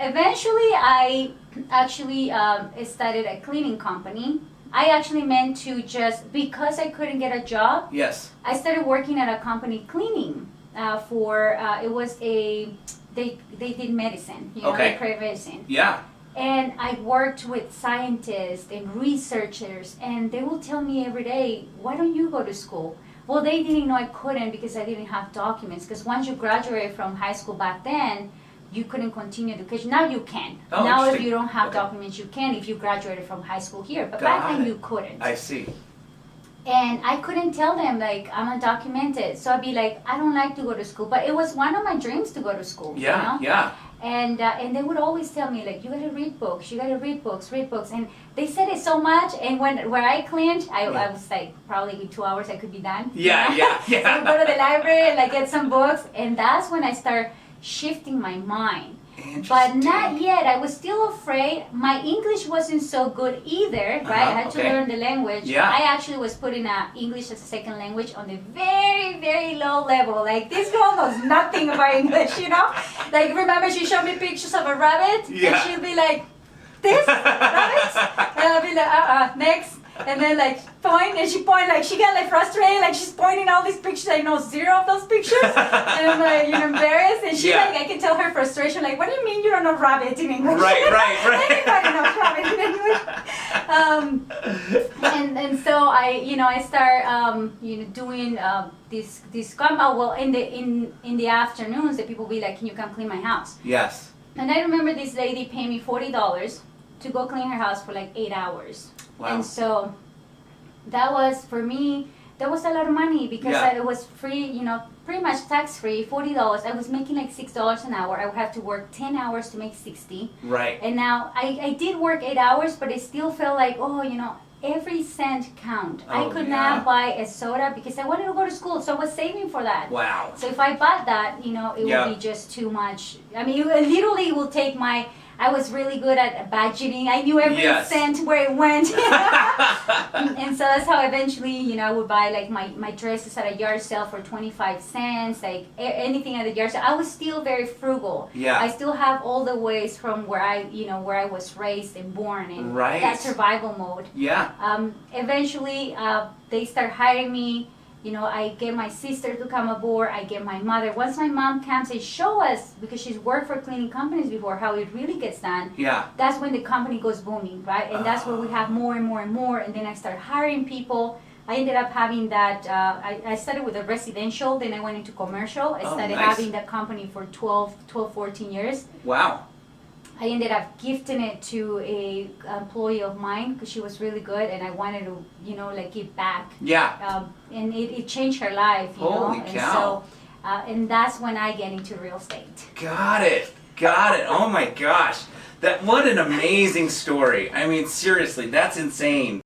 eventually I actually started a cleaning company. I actually meant to just, because I couldn't get a job, Yes. I started working at a company cleaning it was they did medicine, Okay. they create medicine. Yeah. And I worked with scientists and researchers, and they will tell me every day, why don't you go to school? Well, they didn't know I couldn't because I didn't have documents. Because once you graduate from high school back then, you couldn't continue education. Now you can. Oh, now if interesting. you don't have Okay. documents, you can if you graduated from high school here. But Got back then it. you couldn't. I see. And I couldn't tell them, like, I'm undocumented. So I'd be like, I don't like to go to school. But it was one of my dreams to go to school. Yeah, you know? yeah. And they would always tell me, like, you gotta read books, you gotta read books. And they said it so much, and where I cleaned, I was like, probably in 2 hours I could be done. Yeah, you know? yeah, yeah. So I go to the library and like get some books, and that's when I start shifting my mind. But not yet. I was still afraid. My English wasn't so good either, right? I had to learn the language. Yeah. I actually was putting English as a second language on the very, very low level. Like, this girl knows nothing about English, you know? Like, remember she showed me pictures of a rabbit? Yeah. And she'd be like, this rabbit? And I'll be like, next. And then like point, and she point, like she got like frustrated, like she's pointing all these pictures. I know zero of those pictures, and I'm like, embarrassed. And she like, I can tell her frustration. Like, what do you mean you don't know rabbit in English? Right. Everybody knows rabbit in English. And so I start doing this well in the afternoons. That people be like, can you come clean my house? Yes. And I remember this lady paying me $40 to go clean her house for like 8 hours. Wow. And so that was, for me, that was a lot of money because it was free, pretty much tax-free, $40. I was making like $6 an hour. I would have to work 10 hours to make 60. Right. And now I did work 8 hours, but it still felt like, every cent count. I could not buy a soda because I wanted to go to school, so I was saving for that. Wow. So if I bought that, it would be just too much. I mean, it literally will take I was really good at budgeting. I knew every cent where it went. And so that's how eventually, I would buy like my dresses at a yard sale for 25 cents, like anything at the yard sale. I was still very frugal. Yeah. I still have all the ways from where I was raised and born in that survival mode. Yeah. Eventually, they start hiring me. I get my sister to come aboard. I get my mother. Once my mom comes and show us, because she's worked for cleaning companies before, how it really gets done. Yeah. That's when the company goes booming, right? And that's where we have more and more and more. And then I start hiring people. I ended up having that. I started with a residential, then I went into commercial. I started having that company for 14 years. Wow. I ended up gifting it to a employee of mine because she was really good, and I wanted to, give back. Yeah. And it changed her life, Holy know. cow. And so, and that's when I get into real estate. Got it. Oh my gosh. What an amazing story. I mean, seriously, that's insane.